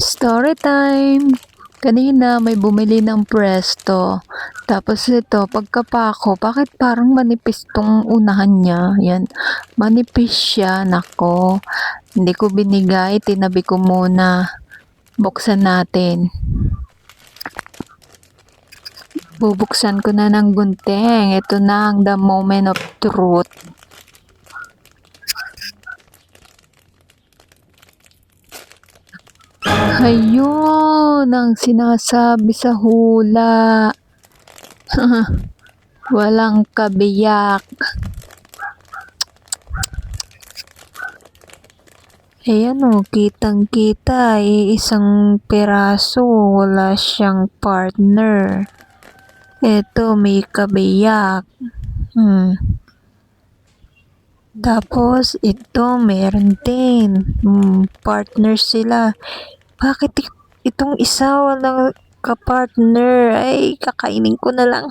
Story time! Kanina may bumili ng presto. Tapos ito, pagkapako, bakit parang manipis tong unahan niya? Yan, manipis siya. Nako, hindi ko binigay, tinabi ko muna. Buksan natin. Bubuksan ko na ng gunting. Ito na ang the moment of truth. Ayun ang sinasabi sa hula. Walang kabiyak. Ayan o, kitang-kita, isang piraso, wala siyang partner. Eto, may kabiyak. Tapos, ito, meron din. Partner sila. Bakit itong isa walang kapartner? Ay, kakainin ko na lang.